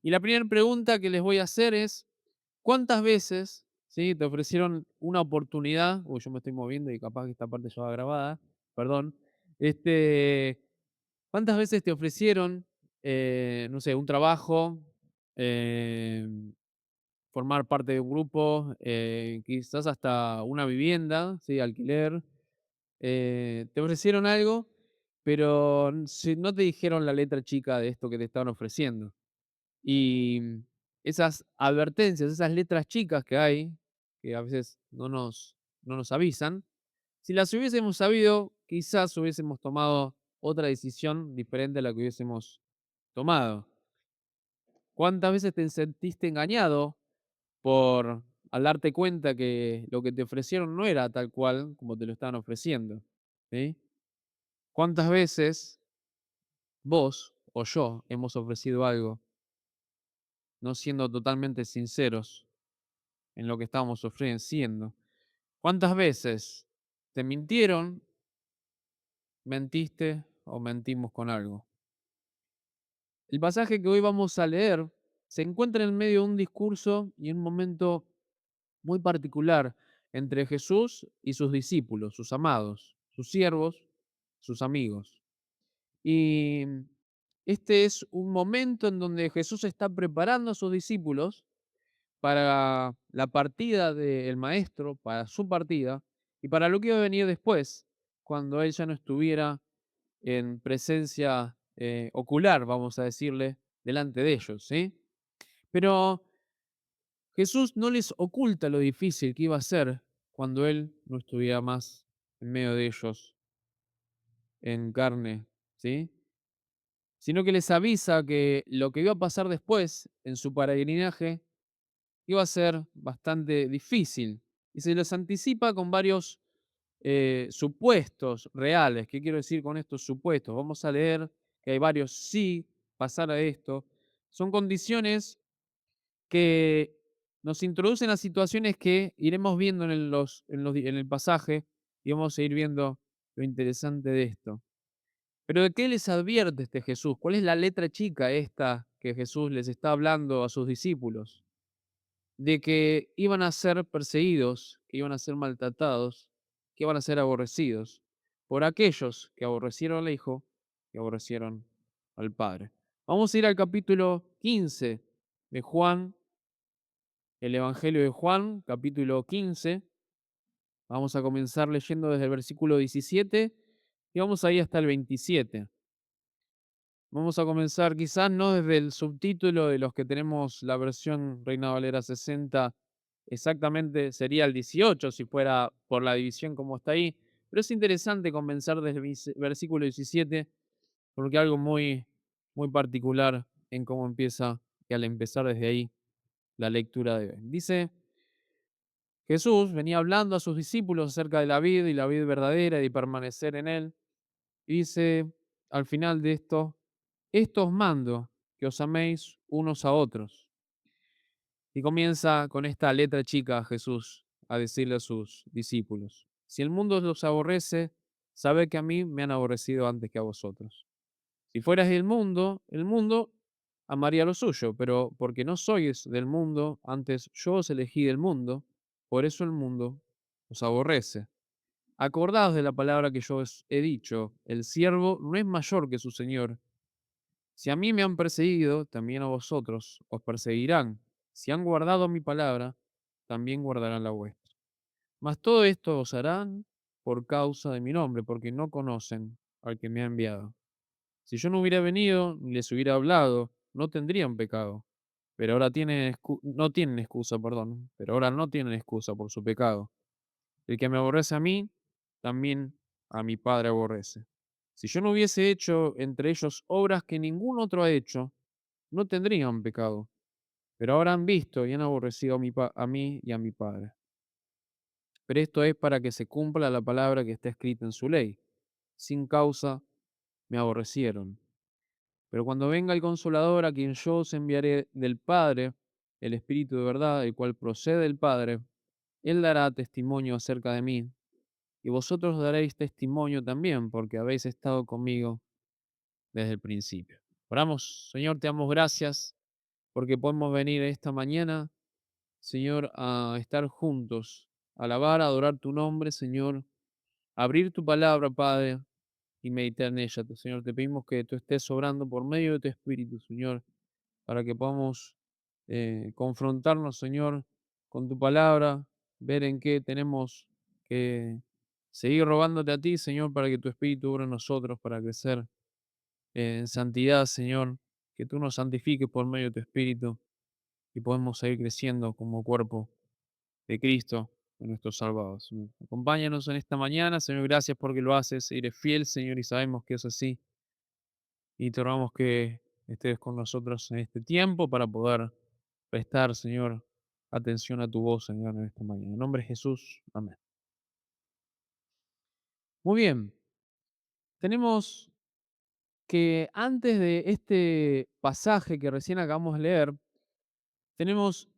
Y la primera pregunta que les voy a hacer es, ¿cuántas veces, sí, te ofrecieron una oportunidad? Uy, yo me estoy moviendo y capaz que esta parte ya va grabada, perdón. Este, ¿Cuántas veces te ofrecieron, no sé, un trabajo, formar parte de un grupo, quizás hasta una vivienda, sí, alquiler? Te ofrecieron algo, pero si no te dijeron la letra chica de esto que te estaban ofreciendo. Y esas advertencias, esas letras chicas que hay, que a veces no nos avisan, si las hubiésemos sabido, quizás hubiésemos tomado otra decisión diferente a la que hubiésemos tomado. ¿Cuántas veces te sentiste engañado por al darte cuenta que lo que te ofrecieron no era tal cual como te lo estaban ofreciendo? ¿Sí? ¿Cuántas veces vos o yo hemos ofrecido algo no siendo totalmente sinceros en lo que estábamos ofreciendo? ¿Cuántas veces te mintieron, mentiste o mentimos con algo? El pasaje que hoy vamos a leer se encuentra en medio de un discurso y un momento muy particular entre Jesús y sus discípulos, sus amados, sus siervos, sus amigos. Y este es un momento en donde Jesús está preparando a sus discípulos para la partida del Maestro, para su partida y para lo que iba a venir después, cuando él ya no estuviera en presencia ocular, vamos a decirle, delante de ellos, ¿sí? Pero Jesús no les oculta lo difícil que iba a ser cuando él no estuviera más en medio de ellos en carne, ¿sí? Sino que les avisa que lo que iba a pasar después en su peregrinaje iba a ser bastante difícil y se los anticipa con varios supuestos reales. ¿Qué quiero decir con estos supuestos? Vamos a leer que hay varios si pasara esto. Son condiciones que nos introducen a situaciones que iremos viendo en el pasaje y vamos a ir viendo lo interesante de esto. Pero ¿de qué les advierte este Jesús? ¿Cuál es la letra chica esta que Jesús les está hablando a sus discípulos? De que iban a ser perseguidos, que iban a ser maltratados, que iban a ser aborrecidos por aquellos que aborrecieron al Hijo, que aborrecieron al Padre. Vamos a ir al capítulo 15 de Juan, el Evangelio de Juan, capítulo 15. Vamos a comenzar leyendo desde el versículo 17 y vamos ahí hasta el 27. Vamos a comenzar quizás no desde el subtítulo de los que tenemos la versión Reina Valera 60, exactamente sería el 18 si fuera por la división como está ahí, pero es interesante comenzar desde el versículo 17 porque algo muy particular en cómo empieza y al empezar desde ahí la lectura de hoy. Dice, Jesús venía hablando a sus discípulos acerca de la vid y la vid verdadera y de permanecer en él. Y dice al final de esto os mando, que os améis unos a otros. Y comienza con esta letra chica Jesús a decirle a sus discípulos, si el mundo los aborrece, sabe que a mí me han aborrecido antes que a vosotros. Si fueras del mundo, el mundo amaría lo suyo, pero porque no sois del mundo, antes yo os elegí del mundo, por eso el mundo os aborrece. Acordaos de la palabra que yo os he dicho, el siervo no es mayor que su señor. Si a mí me han perseguido, también a vosotros os perseguirán. Si han guardado mi palabra, también guardarán la vuestra. Mas todo esto os harán por causa de mi nombre, porque no conocen al que me ha enviado. Si yo no hubiera venido ni les hubiera hablado, no tendrían pecado. Pero ahora no tienen excusa, perdón. Pero ahora no tienen excusa por su pecado. El que me aborrece a mí, también a mi Padre aborrece. Si yo no hubiese hecho entre ellos obras que ningún otro ha hecho, no tendrían pecado. Pero ahora han visto y han aborrecido a mí y a mi Padre. Pero esto es para que se cumpla la palabra que está escrita en su ley. Sin causa me aborrecieron. Pero cuando venga el Consolador, a quien yo os enviaré del Padre, el Espíritu de verdad, el cual procede del Padre, él dará testimonio acerca de mí. Y vosotros daréis testimonio también, porque habéis estado conmigo desde el principio. Oramos, Señor, te damos gracias porque podemos venir esta mañana, Señor, a estar juntos, a alabar, a adorar tu nombre, Señor, a abrir tu palabra, Padre, y meditar en ella. Señor, te pedimos que tú estés obrando por medio de tu Espíritu, Señor, para que podamos confrontarnos, Señor, con tu palabra, ver en qué tenemos que seguir robándote a ti, Señor, para que tu Espíritu obre en nosotros, para crecer en santidad, Señor, que tú nos santifiques por medio de tu Espíritu y podemos seguir creciendo como cuerpo de Cristo, de nuestro Salvador. Señor. Acompáñanos en esta mañana, Señor, gracias porque lo haces, eres fiel, Señor, y sabemos que es así. Y te rogamos que estés con nosotros en este tiempo para poder prestar, Señor, atención a tu voz, Señor, en esta mañana. En nombre de Jesús, amén. Muy bien, tenemos que antes de este pasaje que recién acabamos de leer, tenemos,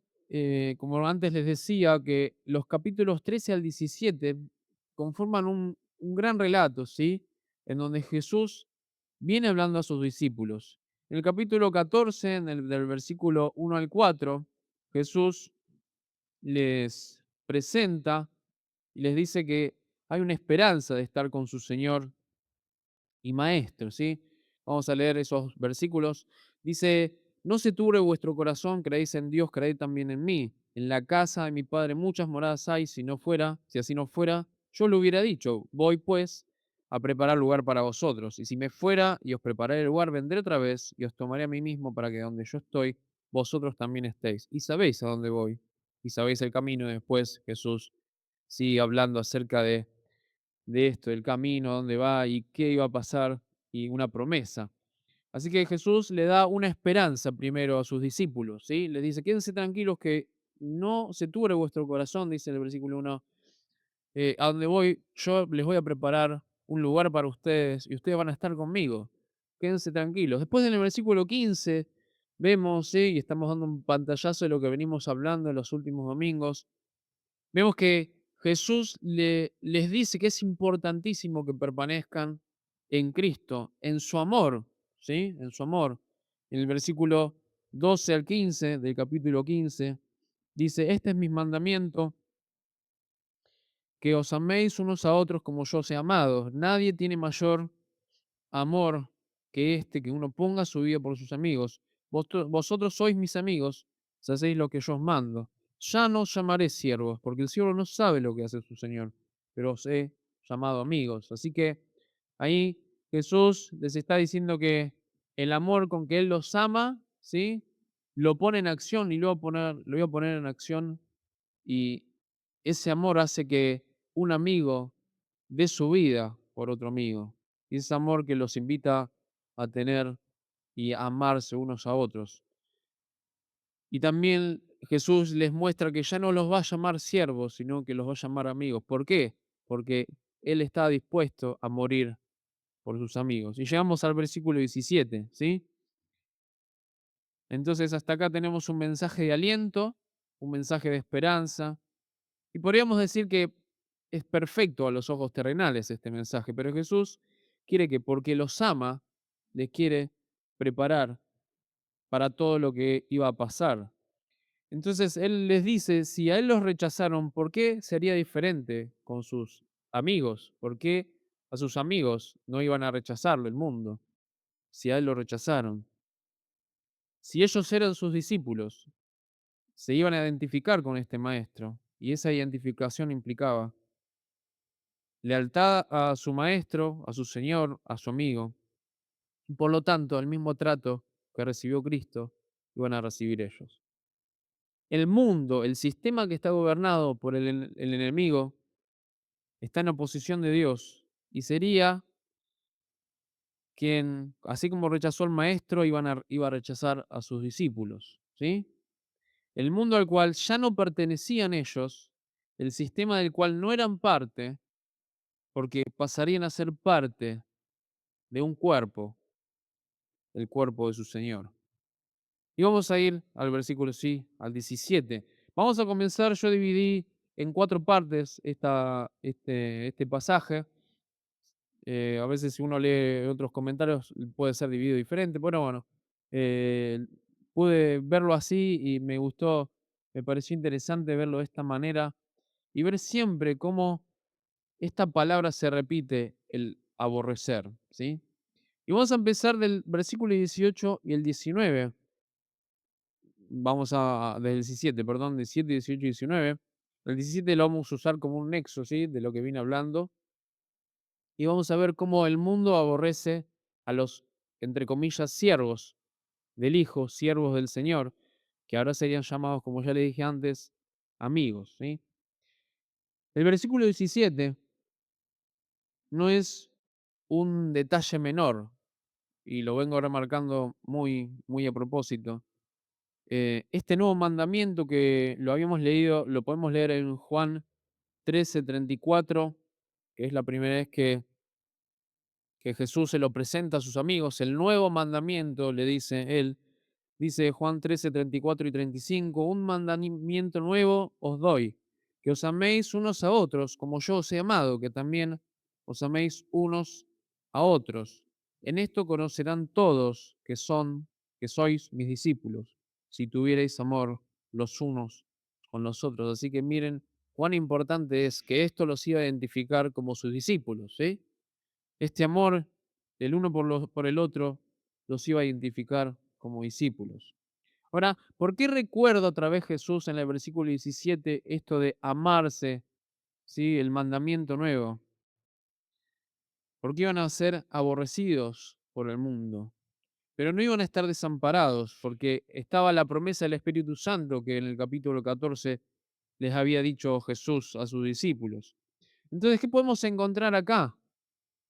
como antes les decía, que los capítulos 13 al 17 conforman un gran relato, ¿sí? En donde Jesús viene hablando a sus discípulos. En el capítulo 14, del versículo 1 al 4, Jesús les presenta y les dice que hay una esperanza de estar con su Señor y Maestro, ¿sí? Vamos a leer esos versículos. Dice, no se turbe vuestro corazón, creéis en Dios, creed también en mí. En la casa de mi Padre muchas moradas hay, si así no fuera, yo lo hubiera dicho, voy pues a preparar lugar para vosotros. Y si me fuera y os prepararé el lugar, vendré otra vez y os tomaré a mí mismo para que donde yo estoy, vosotros también estéis. Y sabéis a dónde voy, y sabéis el camino. Y después Jesús sigue hablando acerca de esto, del camino, dónde va y qué iba a pasar y una promesa. Así que Jesús le da una esperanza primero a sus discípulos, ¿sí? Les dice, quédense tranquilos que no se turbe vuestro corazón, dice en el versículo 1, a donde voy, yo les voy a preparar un lugar para ustedes y ustedes van a estar conmigo. Quédense tranquilos. Después en el versículo 15 vemos, ¿sí? Y estamos dando un pantallazo de lo que venimos hablando en los últimos domingos. Vemos que Jesús les dice que es importantísimo que permanezcan en Cristo, en su amor, ¿sí? En su amor. En el versículo 12 al 15 del capítulo 15 dice, este es mi mandamiento, que os améis unos a otros como yo os he amado. Nadie tiene mayor amor que este, que uno ponga su vida por sus amigos. Vosotros sois mis amigos, si hacéis lo que yo os mando. Ya no os llamaré siervos, porque el siervo no sabe lo que hace su Señor, pero os he llamado amigos. Así que ahí Jesús les está diciendo que el amor con que Él los ama, ¿sí? Lo pone en acción y lo voy a poner en acción y ese amor hace que un amigo dé su vida por otro amigo. Y ese amor que los invita a tener y a amarse unos a otros. Y también Jesús les muestra que ya no los va a llamar siervos, sino que los va a llamar amigos. ¿Por qué? Porque Él está dispuesto a morir por sus amigos. Y llegamos al versículo 17, ¿sí? Entonces hasta acá tenemos un mensaje de aliento, un mensaje de esperanza, y podríamos decir que es perfecto a los ojos terrenales este mensaje, pero Jesús quiere que porque los ama, les quiere preparar para todo lo que iba a pasar. Entonces Él les dice, si a Él los rechazaron, ¿por qué sería diferente con sus amigos? ¿Por qué a sus amigos no iban a rechazarlo el mundo? Si a Él lo rechazaron. Si ellos eran sus discípulos, se iban a identificar con este maestro, y esa identificación implicaba lealtad a su maestro, a su señor, a su amigo. Y por lo tanto, el mismo trato que recibió Cristo, iban a recibir ellos. El mundo, el sistema que está gobernado por el enemigo, está en oposición de Dios. Y sería quien, así como rechazó al maestro, iba a rechazar a sus discípulos. ¿Sí? El mundo al cual ya no pertenecían ellos, el sistema del cual no eran parte, porque pasarían a ser parte de un cuerpo, el cuerpo de su Señor. Y vamos a ir al versículo, sí, al 17. Vamos a comenzar, yo dividí en 4 partes este pasaje. A veces si uno lee otros comentarios puede ser dividido diferente, pero bueno, eh, pude verlo así y me gustó, me pareció interesante verlo de esta manera y ver siempre cómo esta palabra se repite, el aborrecer, ¿sí? Y vamos a empezar del versículo 18 y el 19. Vamos a del 17, perdón, 17, 18 y 19. El 17 lo vamos a usar como un nexo, ¿sí? De lo que vine hablando. Y vamos a ver cómo el mundo aborrece a los, entre comillas, siervos del Hijo, siervos del Señor, que ahora serían llamados, como ya le dije antes, amigos, ¿sí? El versículo 17 no es un detalle menor, y lo vengo remarcando muy, muy a propósito. Este nuevo mandamiento que lo habíamos leído, lo podemos leer en Juan 13:34, que es la primera vez que Jesús se lo presenta a sus amigos. El nuevo mandamiento, le dice él, dice Juan 13:34 y 35, un mandamiento nuevo os doy, que os améis unos a otros, como yo os he amado, que también os améis unos a otros. En esto conocerán todos que sois mis discípulos, si tuvierais amor los unos con los otros. Así que miren cuán importante es que esto los iba a identificar como sus discípulos, ¿sí? Este amor del uno por el otro los iba a identificar como discípulos. Ahora, ¿por qué recuerda otra vez Jesús en el versículo 17 esto de amarse, ¿sí? El mandamiento nuevo? Porque iban a ser aborrecidos por el mundo, pero no iban a estar desamparados, porque estaba la promesa del Espíritu Santo que en el capítulo 14 les había dicho Jesús a sus discípulos. Entonces, ¿qué podemos encontrar acá?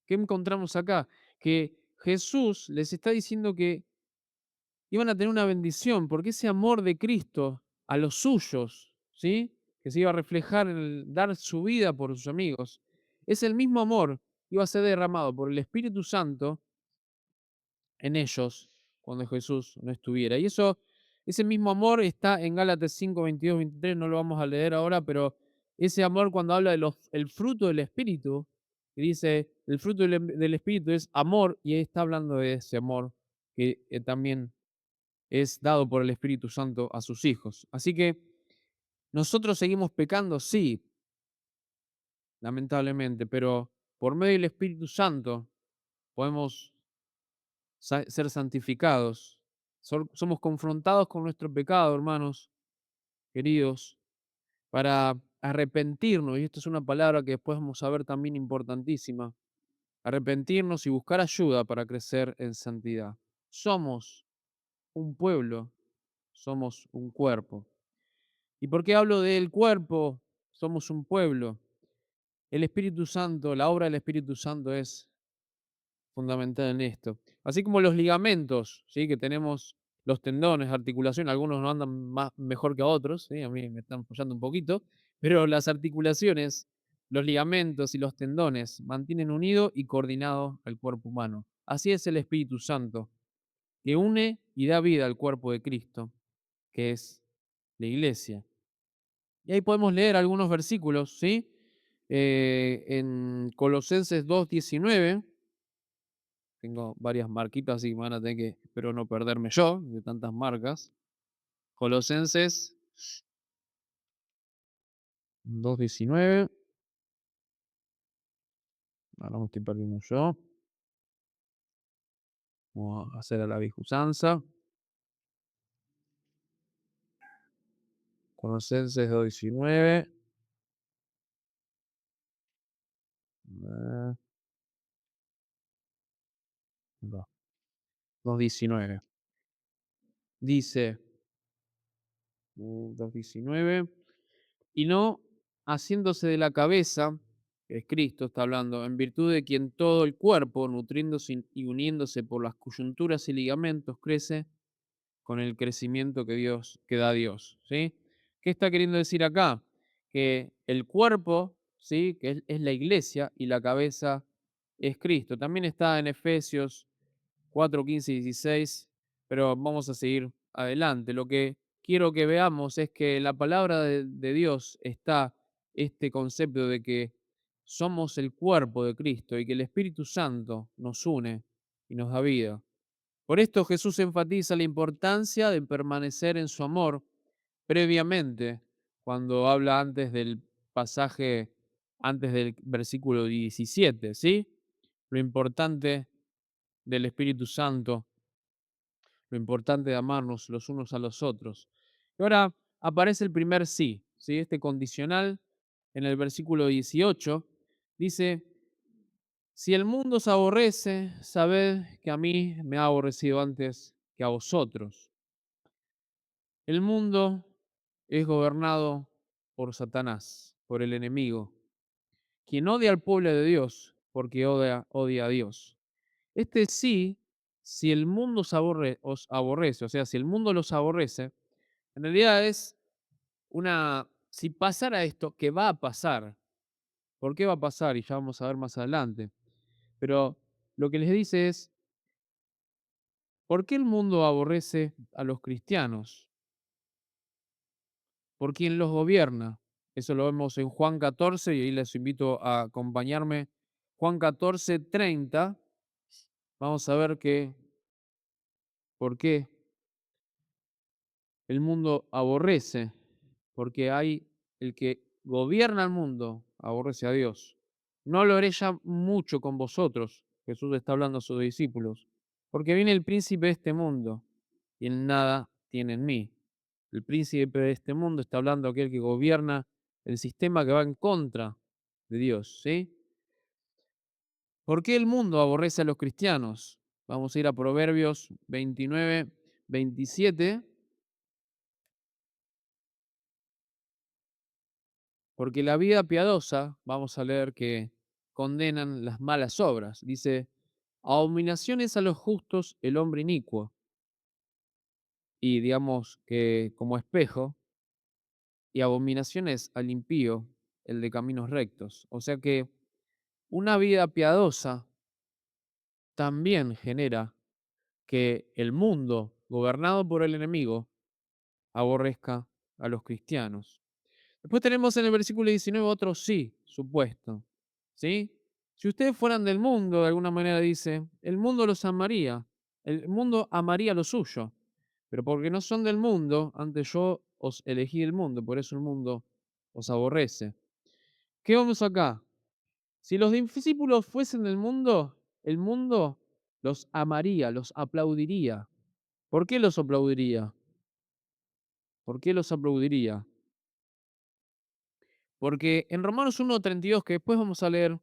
¿Qué encontramos acá? Que Jesús les está diciendo que iban a tener una bendición, porque ese amor de Cristo a los suyos, ¿sí? Que se iba a reflejar en el dar su vida por sus amigos, es el mismo amor que iba a ser derramado por el Espíritu Santo en ellos cuando Jesús no estuviera. Y eso, ese mismo amor está en Gálatas 5, 22, 23, no lo vamos a leer ahora, pero ese amor cuando habla de el fruto del Espíritu, y dice, el fruto del Espíritu es amor, y ahí está hablando de ese amor que también es dado por el Espíritu Santo a sus hijos. Así que nosotros seguimos pecando, sí, lamentablemente, pero por medio del Espíritu Santo podemos ser santificados. Somos confrontados con nuestro pecado, hermanos, queridos, para arrepentirnos, y esto es una palabra que después vamos a ver también importantísima, arrepentirnos y buscar ayuda para crecer en santidad. Somos un pueblo, somos un cuerpo. ¿Y por qué hablo del cuerpo? Somos un pueblo. El Espíritu Santo, la obra del Espíritu Santo es fundamental en esto. Así como los ligamentos, ¿sí? Que tenemos los tendones, articulación, algunos no andan más, mejor que a otros, ¿sí? A mí me están fallando un poquito, pero las articulaciones, los ligamentos y los tendones mantienen unido y coordinado al cuerpo humano. Así es el Espíritu Santo, que une y da vida al cuerpo de Cristo, que es la iglesia. Y ahí podemos leer algunos versículos, ¿sí? En Colosenses 2:19. Tengo varias marquitas, así que me van a tener que, espero no perderme yo de tantas marcas. Colosenses 2:19. Ahora me estoy perdiendo yo. Vamos a hacer a la vieja usanza. Colosenses 2:19. eh, no, 2:19. Dice, 2:19. Y no haciéndose de la cabeza, que es Cristo, está hablando, en virtud de quien todo el cuerpo, nutriéndose y uniéndose por las coyunturas y ligamentos, crece con el crecimiento que da Dios, ¿sí? ¿Qué está queriendo decir acá? Que el cuerpo, ¿sí? Que es la iglesia y la cabeza es Cristo. También está en Efesios 4, 15 y 16, pero vamos a seguir adelante. Lo que quiero que veamos es que en la palabra de Dios está este concepto de que somos el cuerpo de Cristo y que el Espíritu Santo nos une y nos da vida. Por esto Jesús enfatiza la importancia de permanecer en su amor previamente, cuando habla antes del pasaje, antes del versículo 17, ¿sí? Lo importante del Espíritu Santo, lo importante de amarnos los unos a los otros. Y ahora aparece el primer sí, ¿sí? Este condicional en el versículo 18 dice, si el mundo os aborrece, sabed que a mí me ha aborrecido antes que a vosotros. El mundo es gobernado por Satanás, por el enemigo, quien odia al pueblo de Dios porque odia a Dios. Este sí, si el mundo os aborrece, o sea, si el mundo los aborrece, en realidad es si pasara esto, que va a pasar. ¿Por qué va a pasar? Y ya vamos a ver más adelante. Pero lo que les dice es, ¿por qué el mundo aborrece a los cristianos? ¿Por quién los gobierna? Eso lo vemos en Juan 14 y ahí les invito a acompañarme. Juan 14:30. Vamos a ver por qué el mundo aborrece. Porque hay el que gobierna el mundo, aborrece a Dios. No lo haré ya mucho con vosotros, Jesús está hablando a sus discípulos, porque viene el príncipe de este mundo y en nada tiene en mí. El príncipe de este mundo está hablando aquel que gobierna el sistema que va en contra de Dios, ¿sí? ¿Por qué el mundo aborrece a los cristianos? Vamos a ir a Proverbios 29:27. Porque la vida piadosa, vamos a leer que condenan las malas obras. Dice, abominaciones a los justos el hombre inicuo. Y digamos que como espejo, y abominaciones al impío el de caminos rectos. O sea que una vida piadosa también genera que el mundo, gobernado por el enemigo, aborrezca a los cristianos. Después tenemos en el versículo 19 otro sí, supuesto. ¿Sí? Si ustedes fueran del mundo, de alguna manera dice, el mundo los amaría, el mundo amaría lo suyo, pero porque no son del mundo, antes yo os elegí del mundo, por eso el mundo os aborrece. ¿Qué vamos acá? Si los discípulos fuesen del mundo, el mundo los amaría, los aplaudiría. ¿Por qué los aplaudiría? ¿Por qué los aplaudiría? Porque en Romanos 1:32, que después vamos a leer,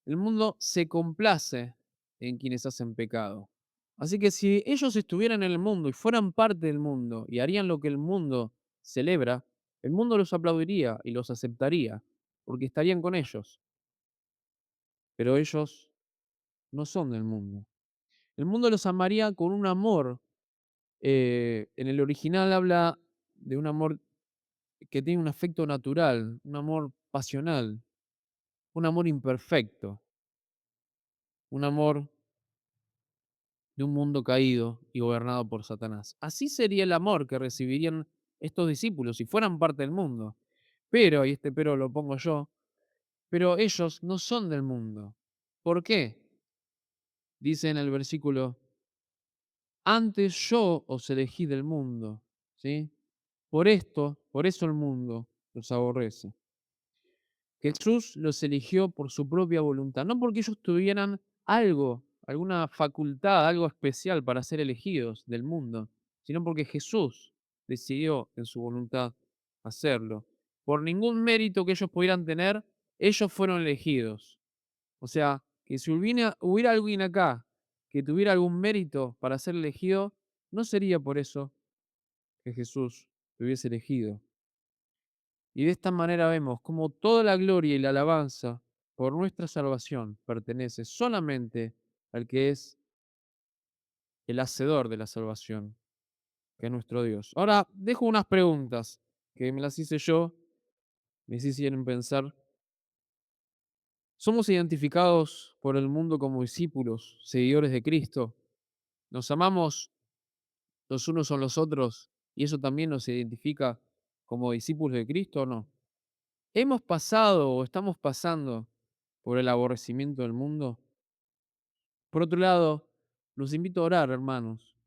el mundo se complace en quienes hacen pecado. Así que si ellos estuvieran en el mundo y fueran parte del mundo y harían lo que el mundo celebra, el mundo los aplaudiría y los aceptaría, porque estarían con ellos. Pero ellos no son del mundo. El mundo los amaría con un amor. En el original habla de un amor que tiene un afecto natural, un amor pasional, un amor imperfecto, un amor de un mundo caído y gobernado por Satanás. Así sería el amor que recibirían estos discípulos si fueran parte del mundo. Pero, y este pero lo pongo yo, pero ellos no son del mundo. ¿Por qué? Dice en el versículo, antes yo os elegí del mundo, ¿sí? Por eso el mundo los aborrece. Jesús los eligió por su propia voluntad, no porque ellos tuvieran algo, alguna facultad, algo especial para ser elegidos del mundo, sino porque Jesús decidió en su voluntad hacerlo. Por ningún mérito que ellos pudieran tener, ellos fueron elegidos. O sea, que si hubiera alguien acá que tuviera algún mérito para ser elegido, no sería por eso que Jesús lo hubiese elegido. Y de esta manera vemos cómo toda la gloria y la alabanza por nuestra salvación pertenece solamente al que es el hacedor de la salvación, que es nuestro Dios. Ahora, dejo unas preguntas que me las hice yo, me hicieron pensar. ¿Somos identificados por el mundo como discípulos, seguidores de Cristo? ¿Nos amamos los unos a los otros y eso también nos identifica como discípulos de Cristo o no? ¿Hemos pasado o estamos pasando por el aborrecimiento del mundo? Por otro lado, Los invito a orar, hermanos,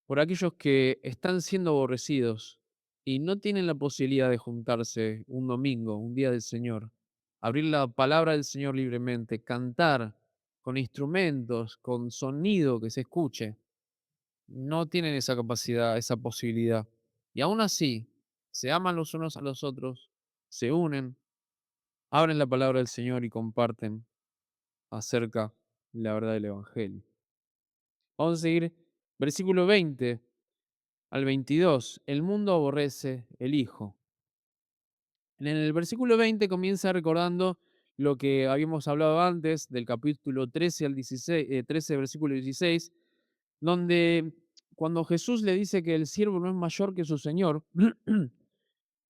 por aquellos que están siendo aborrecidos y no tienen la posibilidad de juntarse un domingo, un día del Señor, abrir la palabra del Señor libremente, cantar con instrumentos, con sonido que se escuche. No tienen esa capacidad, esa posibilidad. Y aún así, se aman los unos a los otros, se unen, abren la palabra del Señor y comparten acerca de la verdad del Evangelio. Vamos a seguir, versículo 20 al 22. El mundo aborrece el Hijo. En el versículo 20 comienza recordando lo que habíamos hablado antes, del capítulo 13 al 16, 13, versículo 16, donde cuando Jesús le dice que el siervo no es mayor que su Señor,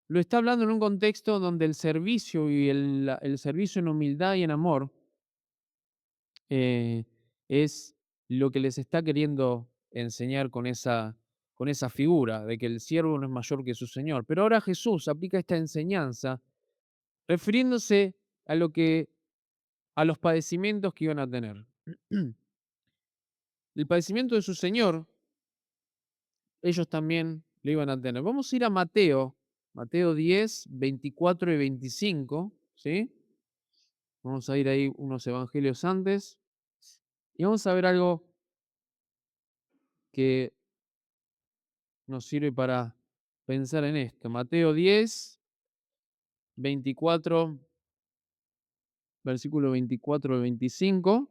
lo está hablando en un contexto donde el servicio y el servicio en humildad y en amor eh, es lo que les está queriendo enseñar con esa figura de que el siervo no es mayor que su Señor. Pero ahora Jesús aplica esta enseñanza refiriéndose a lo que a los padecimientos que iban a tener. El padecimiento de su Señor, ellos también lo iban a tener. Vamos a ir a Mateo, Mateo 10, 24 y 25, ¿sí? Vamos a ir ahí unos evangelios antes y vamos a ver algo que nos sirve para pensar en esto. Mateo 10, 24, versículo 24 al 25.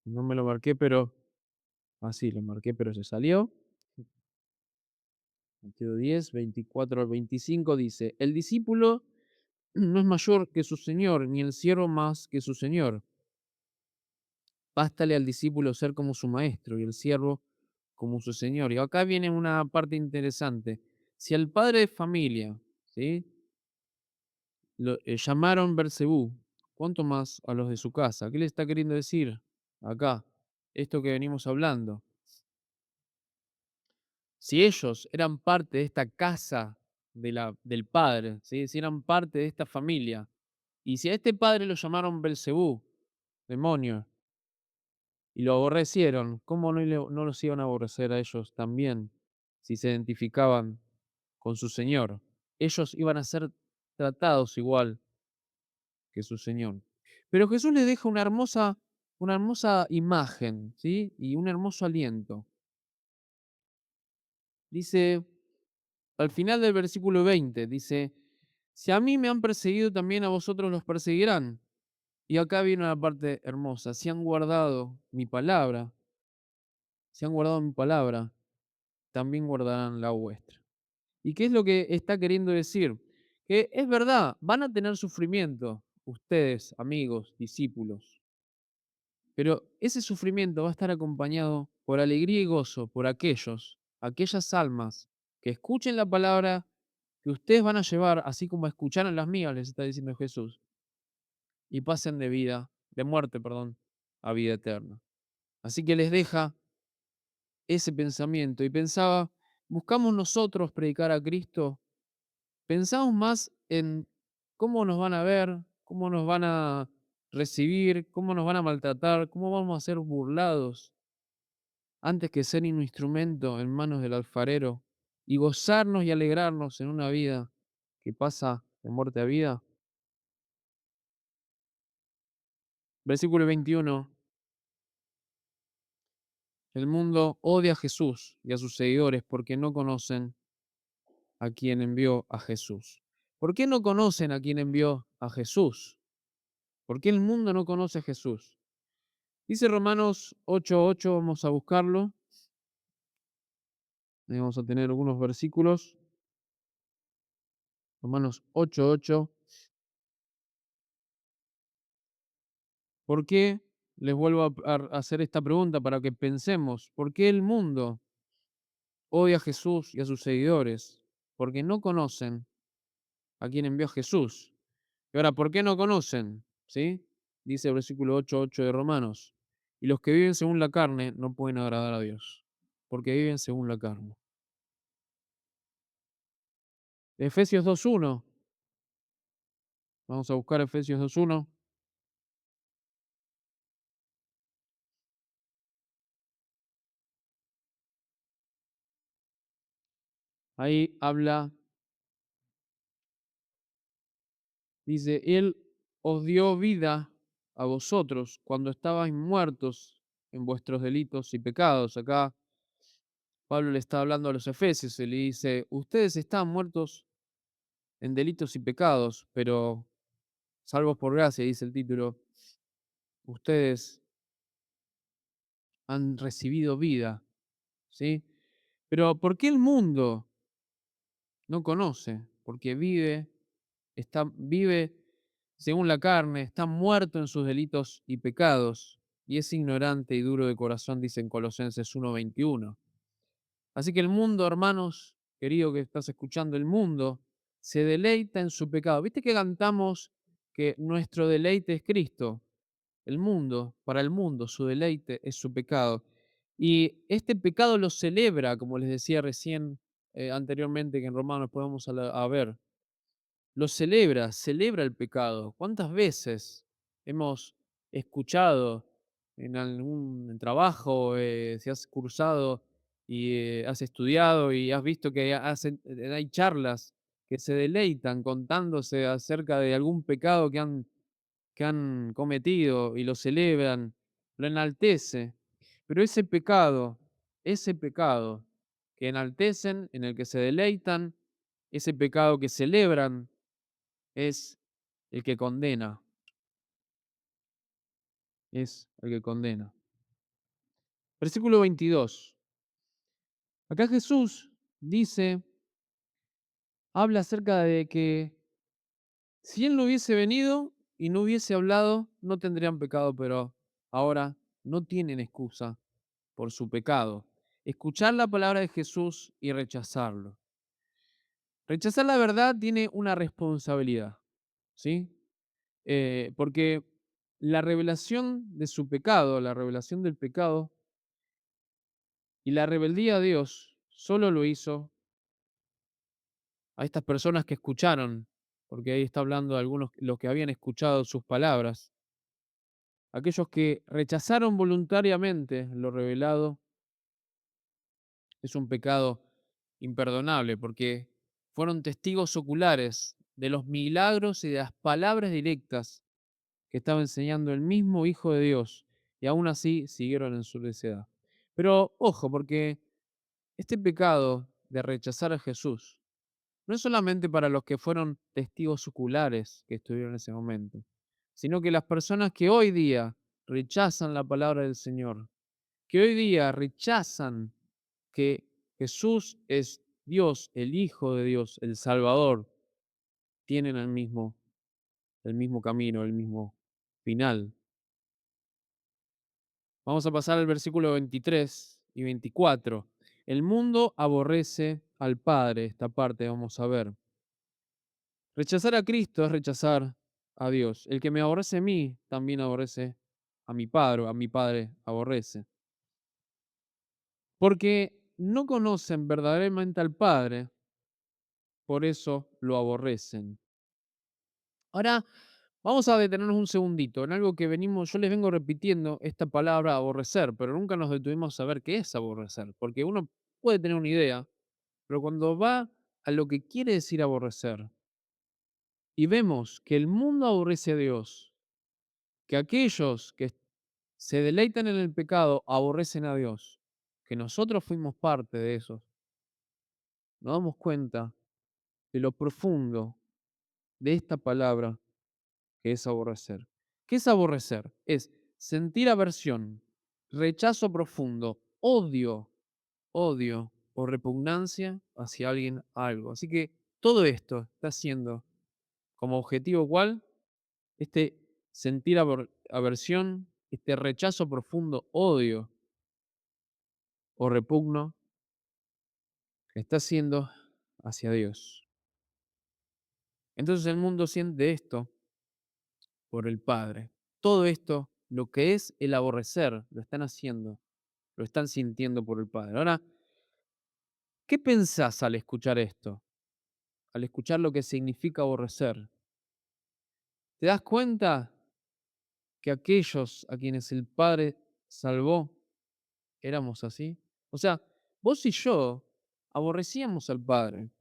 No me lo marqué, pero así lo marqué, pero se salió. Mateo 10, 24 al 25 dice, el discípulo no es mayor que su señor, ni el siervo más que su señor. Bástale al discípulo ser como su maestro y el siervo como su señor. Y acá viene una parte interesante. Si al padre de familia, ¿sí? Lo llamaron Bersebú, ¿cuánto más a los de su casa? ¿Qué le está queriendo decir acá? Esto que venimos hablando. Si ellos eran parte de esta casa del padre, ¿sí? Si eran parte de esta familia, y si a este padre lo llamaron Belcebú, demonio, y lo aborrecieron, ¿cómo no los iban a aborrecer a ellos también si se identificaban con su Señor? Ellos iban a ser tratados igual que su Señor. Pero Jesús les deja una hermosa imagen, ¿sí? Y un hermoso aliento. Dice, al final del versículo 20, dice, si a mí me han perseguido, también a vosotros los perseguirán. Y acá viene una parte hermosa. Si han guardado mi palabra, si han guardado mi palabra, también guardarán la vuestra. ¿Y qué es lo que está queriendo decir? Que es verdad, van a tener sufrimiento ustedes, amigos, discípulos, pero ese sufrimiento va a estar acompañado por alegría y gozo por aquellas almas que escuchen la palabra que ustedes van a llevar, así como escucharon las mías, les está diciendo Jesús, y pasen de muerte, perdón, a vida eterna. Así que les deja ese pensamiento y pensaba, ¿buscamos nosotros predicar a Cristo? Pensamos más en cómo nos van a ver, cómo nos van a recibir, cómo nos van a maltratar, cómo vamos a ser burlados, antes que ser un instrumento en manos del alfarero y gozarnos y alegrarnos en una vida que pasa de muerte a vida. Versículo 21. El mundo odia a Jesús y a sus seguidores porque no conocen a quien envió a Jesús. ¿Por qué no conocen a quien envió a Jesús? ¿Por qué el mundo no conoce a Jesús? Dice Romanos 8:8, vamos a buscarlo. Ahí vamos a tener algunos versículos. Romanos 8:8. ¿Por qué? Les vuelvo a hacer esta pregunta para que pensemos. ¿Por qué el mundo odia a Jesús y a sus seguidores? Porque no conocen a quien envió a Jesús. Y ahora, ¿por qué no conocen? ¿Sí? Dice el versículo 8:8 de Romanos. Y los que viven según la carne no pueden agradar a Dios, porque viven según la carne. Efesios 2:1 Vamos a buscar Efesios 2:1. Ahí habla, dice, Él os dio vida a vosotros cuando estabais muertos en vuestros delitos y pecados. Acá Pablo le está hablando a los efesios y le dice, ustedes están muertos en delitos y pecados, pero salvos por gracia, dice el título, ustedes han recibido vida, ¿sí? Pero ¿por qué el mundo no conoce? Porque vive según la carne, está muerto en sus delitos y pecados, y es ignorante y duro de corazón, dice en Colosenses 1:21. Así que el mundo, hermanos, querido que estás escuchando, el mundo se deleita en su pecado. ¿Viste que cantamos que nuestro deleite es Cristo? El mundo, para el mundo, su deleite es su pecado. Y este pecado lo celebra, como les decía recién, anteriormente, que en Romanos podemos a ver. Lo celebra, celebra el pecado. ¿Cuántas veces hemos escuchado en algún trabajo, si has cursado y has estudiado y has visto que hay charlas que se deleitan contándose acerca de algún pecado que han cometido y lo celebran, lo enaltece? Pero ese pecado que enaltecen, en el que se deleitan, ese pecado que celebran, es el que condena, es el que condena. Versículo 22. Acá Jesús dice, habla acerca de que si Él no hubiese venido y no hubiese hablado, no tendrían pecado, pero ahora no tienen excusa por su pecado. Escuchar la palabra de Jesús y rechazarlo. Rechazar la verdad tiene una responsabilidad, ¿sí? Porque la revelación de su pecado, la revelación del pecado, y la rebeldía a Dios solo lo hizo a estas personas que escucharon, porque ahí está hablando de algunos, los que habían escuchado sus palabras, aquellos que rechazaron voluntariamente lo revelado, es un pecado imperdonable, porque fueron testigos oculares de los milagros y de las palabras directas que estaba enseñando el mismo Hijo de Dios, y aún así siguieron en su necedad. Pero ojo, porque este pecado de rechazar a Jesús no es solamente para los que fueron testigos oculares que estuvieron en ese momento, sino que las personas que hoy día rechazan la palabra del Señor, que hoy día rechazan que Jesús es Dios, el Hijo de Dios, el Salvador, tienen el mismo camino, el mismo final. Vamos a pasar al versículo 23 y 24. El mundo aborrece al Padre, esta parte vamos a ver. Rechazar a Cristo es rechazar a Dios. El que me aborrece a mí, también aborrece a mi Padre aborrece. Porque no conocen verdaderamente al Padre, por eso lo aborrecen. Ahora, vamos a detenernos un segundito en algo que yo les vengo repitiendo esta palabra aborrecer, pero nunca nos detuvimos a ver qué es aborrecer, porque uno puede tener una idea, pero cuando va a lo que quiere decir aborrecer y vemos que el mundo aborrece a Dios, que aquellos que se deleitan en el pecado aborrecen a Dios, que nosotros fuimos parte de esos, nos damos cuenta de lo profundo de esta palabra que es aborrecer. ¿Qué es aborrecer? Es sentir aversión, rechazo profundo, odio o repugnancia hacia alguien, algo. Así que todo esto está haciendo como objetivo cuál, este sentir aversión, este rechazo profundo, odio o repugno, está haciendo hacia Dios. Entonces el mundo siente esto por el Padre. Todo esto, lo que es el aborrecer, lo están haciendo, lo están sintiendo por el Padre. Ahora, ¿qué pensás al escuchar esto? Al escuchar lo que significa aborrecer. ¿Te das cuenta que aquellos a quienes el Padre salvó éramos así? O sea, vos y yo aborrecíamos al Padre,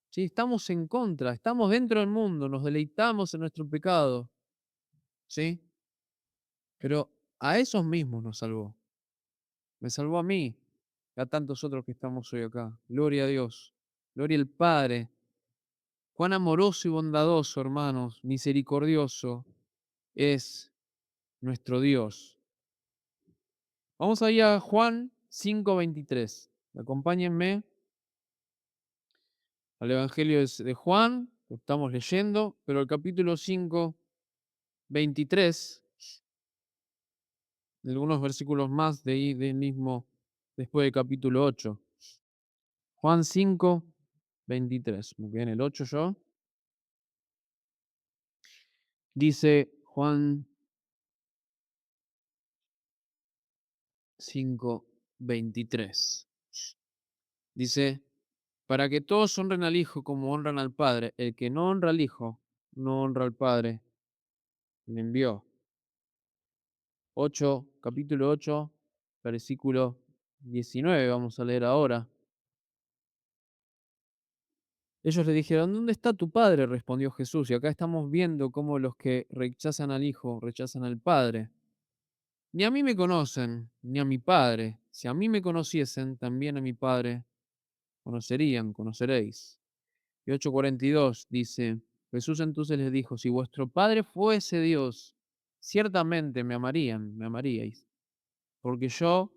¿sí? Estamos en contra, estamos dentro del mundo, nos deleitamos en nuestro pecado, ¿sí? Pero a esos mismos nos salvó. Me salvó a mí, y a tantos otros que estamos hoy acá. Gloria a Dios. Gloria al Padre. Cuán amoroso y bondadoso, hermanos, misericordioso es nuestro Dios. Vamos ahí a Juan 5:23. Acompáñenme al Evangelio de Juan, lo estamos leyendo, pero el capítulo 5:23, algunos versículos más de ahí del mismo, después del capítulo 8. Juan 5:23. Me quedé en el 8 yo. Dice Juan 5:23. Dice, para que todos honren al Hijo como honran al Padre. El que no honra al Hijo, no honra al Padre que me envió. 8, capítulo 8, versículo 19, vamos a leer ahora. Ellos le dijeron, ¿dónde está tu Padre? Respondió Jesús. Y acá estamos viendo cómo los que rechazan al Hijo rechazan al Padre. Ni a mí me conocen, ni a mi Padre. Si a mí me conociesen, también a mi Padre conoceréis. Y 8:42 dice, Jesús entonces les dijo, si vuestro Padre fuese Dios, ciertamente me amaríais, porque yo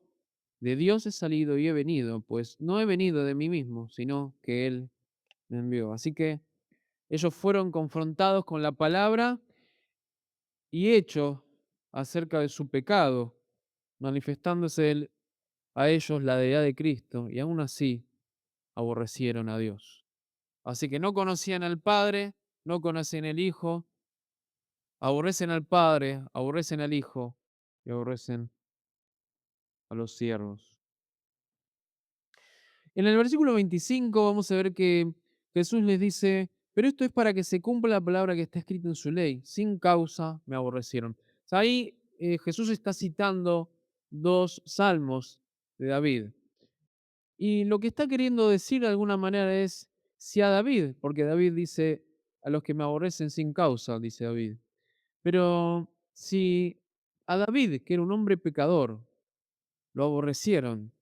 de Dios he salido y he venido, pues no he venido de mí mismo, sino que Él me envió. Así que ellos fueron confrontados con la palabra y hechos acerca de su pecado, manifestándose a ellos la deidad de Cristo, y aún así aborrecieron a Dios. Así que no conocían al Padre, no conocían el Hijo, aborrecen al Padre, aborrecen al Hijo y aborrecen a los siervos. En el versículo 25 vamos a ver que Jesús les dice, pero esto es para que se cumpla la palabra que está escrita en su ley. Sin causa me aborrecieron. O sea, ahí Jesús está citando dos salmos de David. Y lo que está queriendo decir de alguna manera es, si a David, porque David dice, a los que me aborrecen sin causa, dice David. Pero si a David, que era un hombre pecador, lo aborrecieron,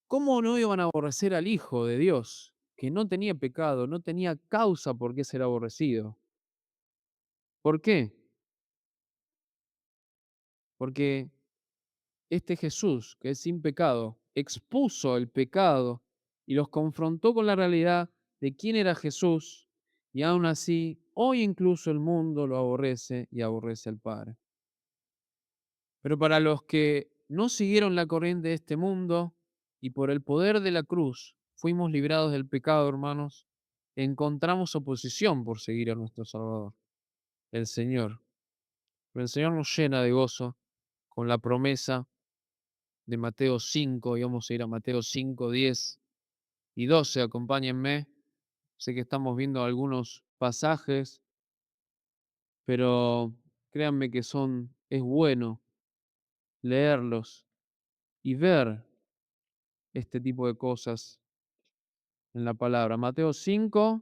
¿cómo no iban a aborrecer al Hijo de Dios, que no tenía pecado, no tenía causa por qué ser aborrecido? ¿Por qué? Porque este Jesús, que es sin pecado, expuso el pecado y los confrontó con la realidad de quién era Jesús, y aún así, hoy incluso el mundo lo aborrece y aborrece al Padre. Pero para los que no siguieron la corriente de este mundo y por el poder de la cruz fuimos librados del pecado, hermanos, encontramos oposición por seguir a nuestro Salvador, el Señor. Pero el Señor nos llena de gozo con la promesa de Mateo 5, y vamos a ir a Mateo 5, 10 y 12. Acompáñenme. Sé que estamos viendo algunos pasajes, pero créanme que es bueno leerlos y ver este tipo de cosas en la palabra. Mateo 5,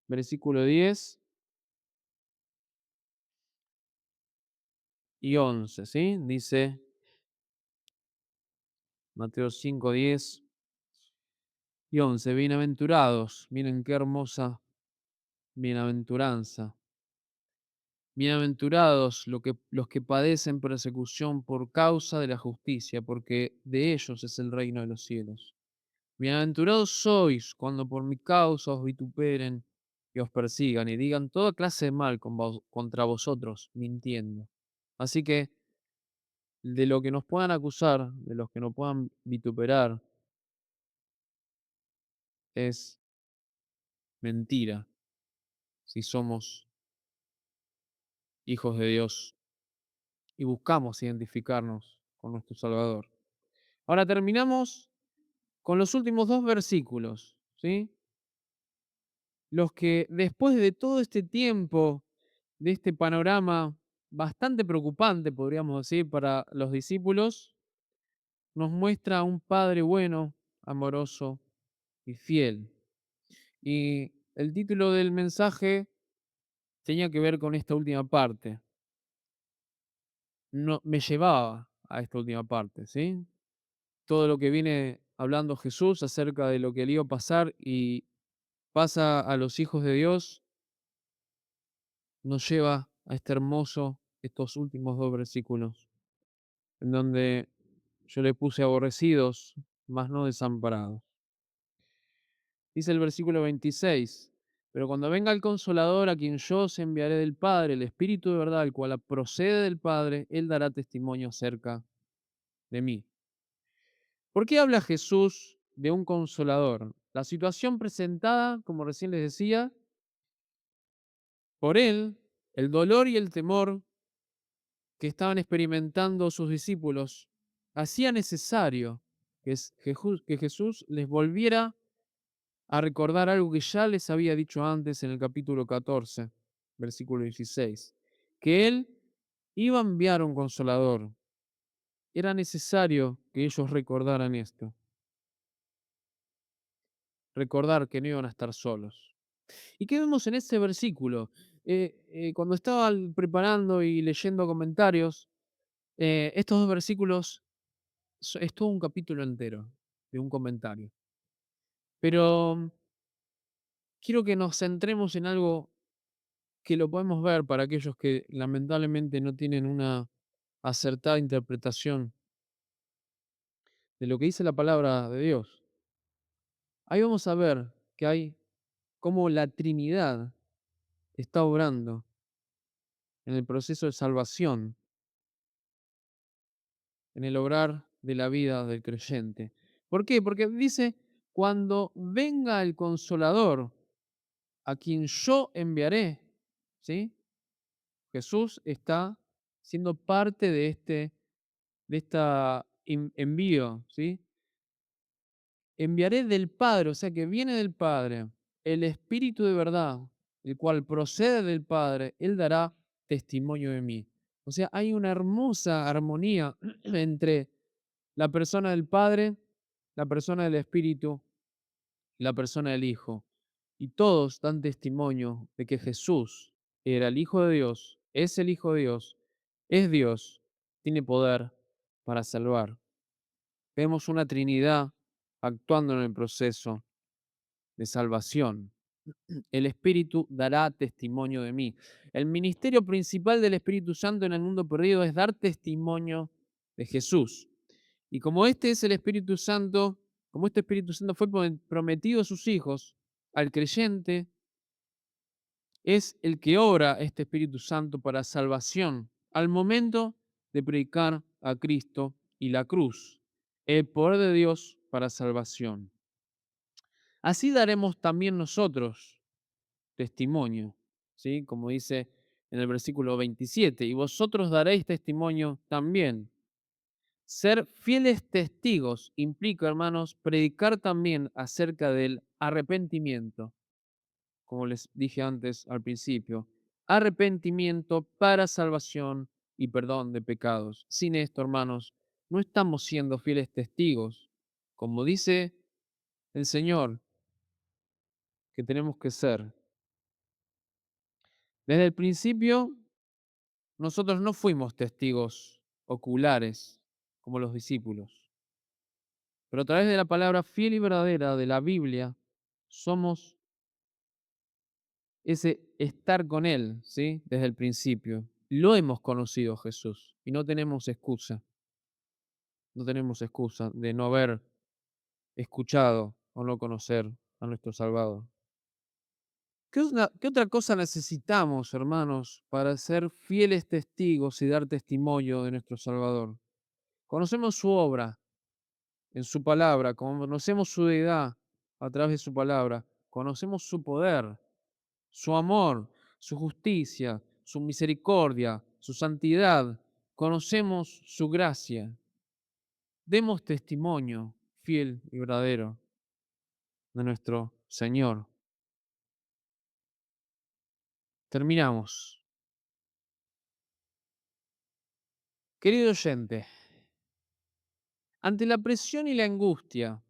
versículo 10 y 11, ¿sí? Dice Mateo 5, 10 y 11. Bienaventurados, miren qué hermosa bienaventuranza. Bienaventurados los que padecen persecución por causa de la justicia, porque de ellos es el reino de los cielos. Bienaventurados sois cuando por mi causa os vituperen y os persigan y digan toda clase de mal contra vosotros, mintiendo. Así que de lo que nos puedan acusar, de los que nos puedan vituperar, es mentira si somos hijos de Dios y buscamos identificarnos con nuestro Salvador. Ahora terminamos con los últimos dos versículos, ¿sí? Los que después de todo este tiempo de este panorama bastante preocupante, podríamos decir, para los discípulos, nos muestra a un Padre bueno, amoroso y fiel. Y el título del mensaje tenía que ver con esta última parte. No, me llevaba a esta última parte, ¿sí? Todo lo que viene hablando Jesús acerca de lo que le iba a pasar y pasa a los hijos de Dios, nos lleva a este hermoso, estos últimos 2 versículos, en donde yo le puse aborrecidos, mas no desamparados. Dice el versículo 26, pero cuando venga el Consolador, a quien yo os enviaré del Padre, el Espíritu de verdad, el cual procede del Padre, él dará testimonio acerca de mí. ¿Por qué habla Jesús de un Consolador? La situación presentada, como recién les decía, por él, el dolor y el temor que estaban experimentando sus discípulos, hacía necesario que Jesús les volviera a recordar algo que ya les había dicho antes en el capítulo 14, versículo 16, que Él iba a enviar un consolador. Era necesario que ellos recordaran esto, recordar que no iban a estar solos. ¿Y qué vemos en ese versículo? Cuando estaba preparando y leyendo comentarios, estos 2 versículos es todo un capítulo entero de un comentario. Pero quiero que nos centremos en algo que lo podemos ver para aquellos que lamentablemente no tienen una acertada interpretación de lo que dice la palabra de Dios. Ahí vamos a ver que hay cómo la Trinidad está obrando en el proceso de salvación, en el obrar de la vida del creyente. ¿Por qué? Porque dice, cuando venga el consolador, a quien yo enviaré, ¿sí? Jesús está siendo parte de esta envío, ¿sí? Enviaré del Padre, o sea que viene del Padre, el Espíritu de verdad, el cual procede del Padre, Él dará testimonio de mí. O sea, hay una hermosa armonía entre la persona del Padre, la persona del Espíritu y la persona del Hijo. Y todos dan testimonio de que Jesús era el Hijo de Dios, es el Hijo de Dios, es Dios, tiene poder para salvar. Vemos una Trinidad actuando en el proceso de salvación. El Espíritu dará testimonio de mí. El ministerio principal del Espíritu Santo en el mundo perdido es dar testimonio de Jesús. Y como este es el Espíritu Santo, como este Espíritu Santo fue prometido a sus hijos, al creyente es el que obra este Espíritu Santo para salvación al momento de predicar a Cristo y la cruz, el poder de Dios para salvación. Así daremos también nosotros testimonio, ¿sí? Como dice en el versículo 27, y vosotros daréis testimonio también. Ser fieles testigos implica, hermanos, predicar también acerca del arrepentimiento, como les dije antes al principio, arrepentimiento para salvación y perdón de pecados. Sin esto, hermanos, no estamos siendo fieles testigos, como dice el Señor que tenemos que ser. Desde el principio, nosotros no fuimos testigos oculares como los discípulos, pero a través de la palabra fiel y verdadera de la Biblia, somos ese estar con Él, ¿sí? Desde el principio. Lo hemos conocido Jesús y no tenemos excusa, no tenemos excusa de no haber escuchado o no conocer a nuestro Salvador. ¿Qué otra cosa necesitamos, hermanos, para ser fieles testigos y dar testimonio de nuestro Salvador? Conocemos su obra en su palabra, conocemos su deidad a través de su palabra, conocemos su poder, su amor, su justicia, su misericordia, su santidad, conocemos su gracia. Demos testimonio fiel y verdadero de nuestro Señor. Terminamos. Querido oyente, ante la presión y la angustia,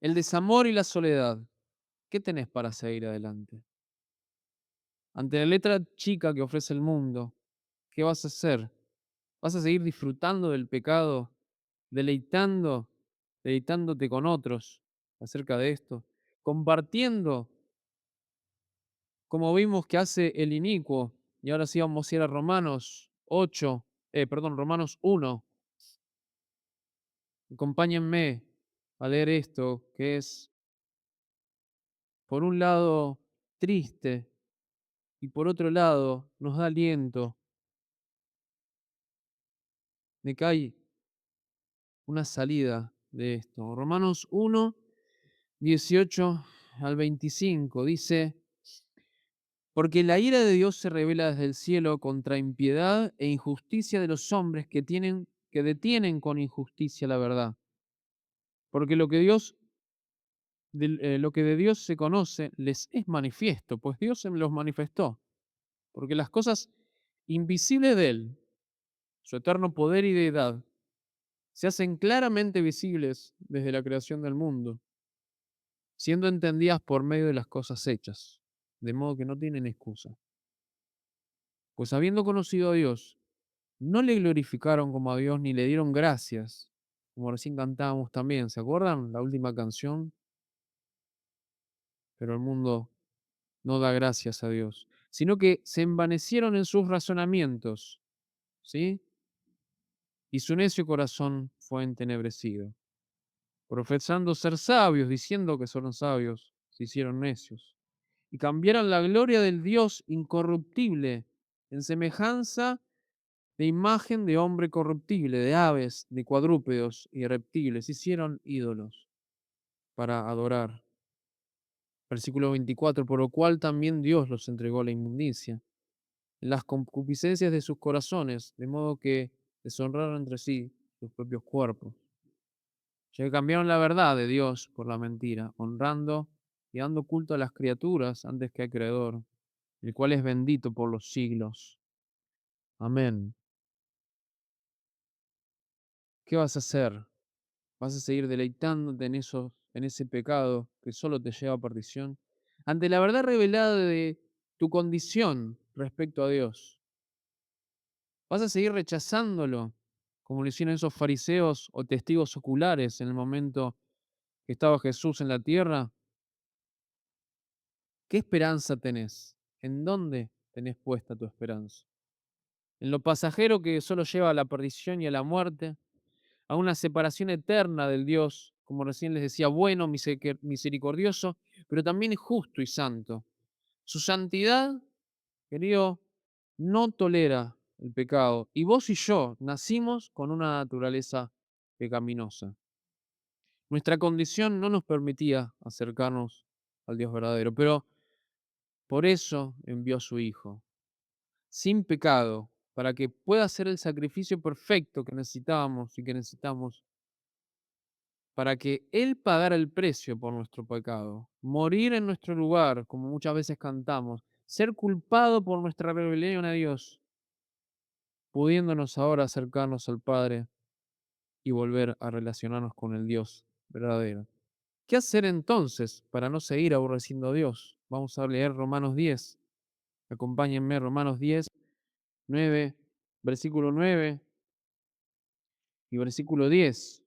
el desamor y la soledad, ¿qué tenés para seguir adelante? Ante la letra chica que ofrece el mundo, ¿qué vas a hacer? ¿Vas a seguir disfrutando del pecado, deleitando, deleitándote con otros acerca de esto, compartiendo, como vimos que hace el inicuo? Y ahora sí vamos a ir a Romanos 8, Romanos 1. Acompáñenme a leer esto, que es, por un lado, triste y por otro lado, nos da aliento de que hay una salida de esto. Romanos 1, 18 al 25 dice: porque la ira de Dios se revela desde el cielo contra impiedad e injusticia de los hombres que detienen con injusticia la verdad. Porque lo que de Dios se conoce les es manifiesto, pues Dios se los manifestó. Porque las cosas invisibles de Él, su eterno poder y deidad, se hacen claramente visibles desde la creación del mundo, siendo entendidas por medio de las cosas hechas, de modo que no tienen excusa. Pues habiendo conocido a Dios, no le glorificaron como a Dios ni le dieron gracias, como recién cantábamos también. ¿Se acuerdan? La última canción. Pero el mundo no da gracias a Dios, sino que se envanecieron en sus razonamientos, ¿sí? Y su necio corazón fue entenebrecido. Profesando ser sabios, diciendo que son sabios, se hicieron necios. Y cambiaron la gloria del Dios incorruptible en semejanza de imagen de hombre corruptible, de aves, de cuadrúpedos y reptiles. Hicieron ídolos para adorar. Versículo 24, por lo cual también Dios los entregó a la inmundicia, en las concupiscencias de sus corazones, de modo que deshonraron entre sí sus propios cuerpos. Ya que cambiaron la verdad de Dios por la mentira, honrando y dando culto a las criaturas antes que al Creador, el cual es bendito por los siglos. Amén. ¿Qué vas a hacer? ¿Vas a seguir deleitándote en ese pecado que solo te lleva a perdición? Ante la verdad revelada de tu condición respecto a Dios, ¿vas a seguir rechazándolo, como lo hicieron esos fariseos o testigos oculares en el momento que estaba Jesús en la tierra? ¿Qué esperanza tenés? ¿En dónde tenés puesta tu esperanza? ¿En lo pasajero que solo lleva a la perdición y a la muerte? ¿A una separación eterna del Dios, como recién les decía, bueno, misericordioso, pero también justo y santo? Su santidad, querido, no tolera el pecado. Y vos y yo nacimos con una naturaleza pecaminosa. Nuestra condición no nos permitía acercarnos al Dios verdadero, pero por eso envió a su Hijo, sin pecado, para que pueda hacer el sacrificio perfecto que necesitábamos y que necesitamos, para que Él pagara el precio por nuestro pecado, morir en nuestro lugar, como muchas veces cantamos, ser culpado por nuestra rebelión a Dios, pudiéndonos ahora acercarnos al Padre y volver a relacionarnos con el Dios verdadero. ¿Qué hacer entonces para no seguir aborreciendo a Dios? Vamos a leer Romanos 10. Acompáñenme, Romanos 10, 9, versículo 9 y versículo 10.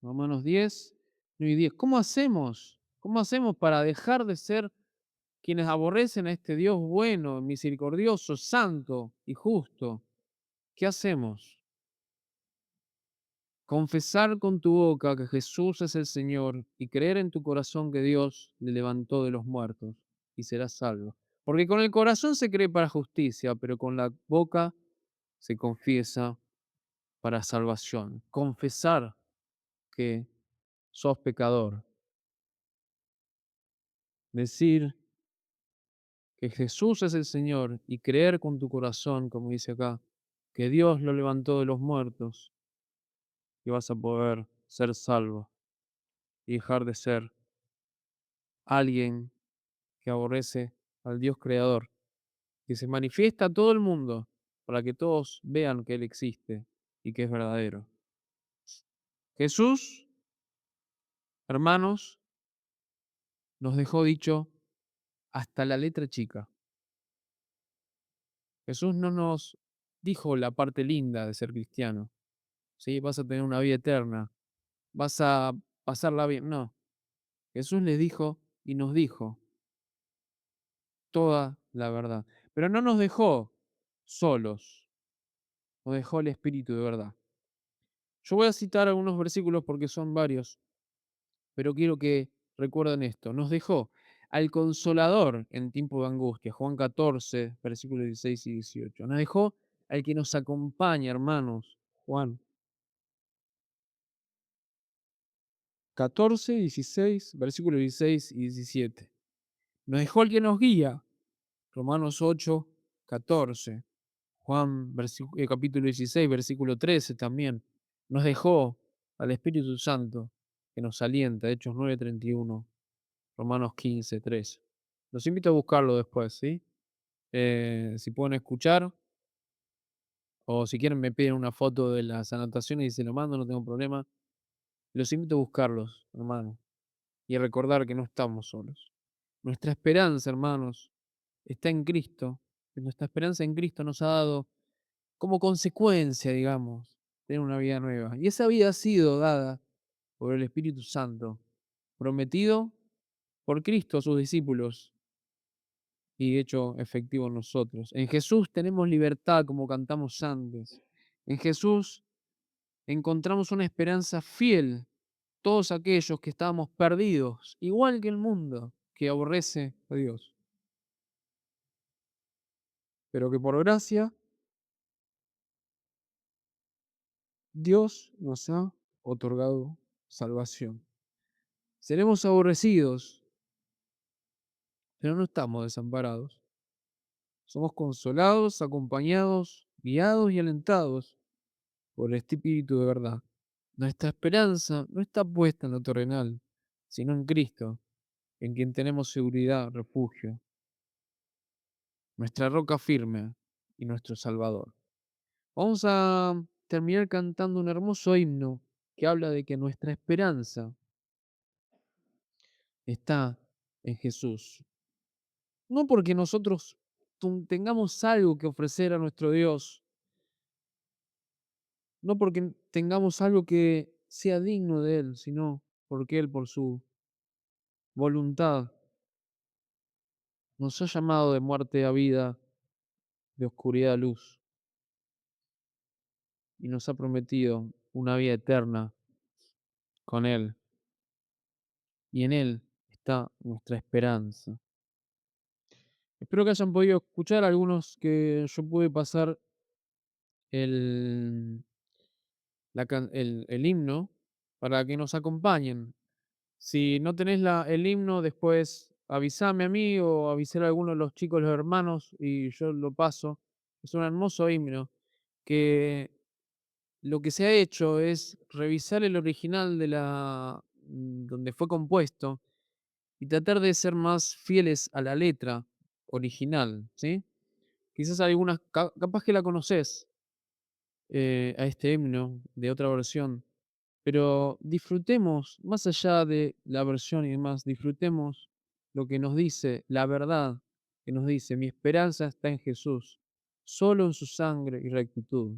Romanos 10, 9 y 10. ¿Cómo hacemos? ¿Cómo hacemos para dejar de ser quienes aborrecen a este Dios bueno, misericordioso, santo y justo? ¿Qué hacemos? Confesar con tu boca que Jesús es el Señor y creer en tu corazón que Dios le levantó de los muertos y serás salvo. Porque con el corazón se cree para justicia, pero con la boca se confiesa para salvación. Confesar que sos pecador. Decir que Jesús es el Señor y creer con tu corazón, como dice acá, que Dios lo levantó de los muertos y vas a poder ser salvo y dejar de ser alguien que aborrece al Dios creador. que se manifiesta a todo el mundo, para que todos vean que Él existe y que es verdadero. Jesús, hermanos, nos dejó dicho hasta la letra chica. Jesús no nos dijo la parte linda de ser cristiano, ¿sí? Vas a tener una vida eterna, vas a pasarla bien. No, Jesús les dijo y nos dijo toda la verdad. Pero no nos dejó solos, nos dejó el Espíritu de verdad. Yo voy a citar algunos versículos porque son varios, pero quiero que recuerden esto. Nos dejó al Consolador en tiempo de angustia, Juan 14, versículos 16 y 18. Nos dejó al que nos acompaña, hermanos, Juan 14, 16, versículos 16 y 17. Nos dejó al que nos guía, Romanos 8, 14. Juan capítulo 16, versículo 13 también. Nos dejó al Espíritu Santo que nos alienta, Hechos 9:31, Romanos 15:3. Los invito a buscarlo después, ¿sí? Si pueden escuchar o si quieren me piden una foto de las anotaciones y se lo mando, no tengo problema. Los invito a buscarlos, hermanos, y a recordar que no estamos solos. Nuestra esperanza, hermanos, está en Cristo. Nuestra esperanza en Cristo nos ha dado como consecuencia, digamos, tener una vida nueva. Y esa vida ha sido dada por el Espíritu Santo, prometido por Cristo a sus discípulos y hecho efectivo en nosotros. En Jesús tenemos libertad, como cantamos antes. En Jesús encontramos una esperanza fiel. Todos aquellos que estábamos perdidos, igual que el mundo, que aborrece a Dios, pero que por gracia Dios nos ha otorgado salvación. Seremos aborrecidos, pero no estamos desamparados. Somos consolados, acompañados, guiados y alentados por el Espíritu de verdad. Nuestra esperanza no está puesta en lo terrenal, sino en Cristo, en quien tenemos seguridad, refugio, nuestra roca firme y nuestro Salvador. Vamos a terminar cantando un hermoso himno que habla de que nuestra esperanza está en Jesús. No porque nosotros tengamos algo que ofrecer a nuestro Dios, no porque tengamos algo que sea digno de Él, sino porque Él, por su voluntad, nos ha llamado de muerte a vida, de oscuridad a luz, y nos ha prometido una vida eterna con Él. Y en Él está nuestra esperanza. Espero que hayan podido escuchar algunos que yo pude pasar el, el himno para que nos acompañen. Si no tenés el himno, después avísame a mí o avisar a alguno de los chicos, los hermanos, y yo lo paso. Es un hermoso himno que lo que se ha hecho es revisar el original de donde fue compuesto y tratar de ser más fieles a la letra original, ¿sí? Quizás algunas, capaz que la conoces, a este himno de otra versión, pero disfrutemos, más allá de la versión y demás, disfrutemos lo que nos dice, la verdad que nos dice, mi esperanza está en Jesús, solo en su sangre y rectitud.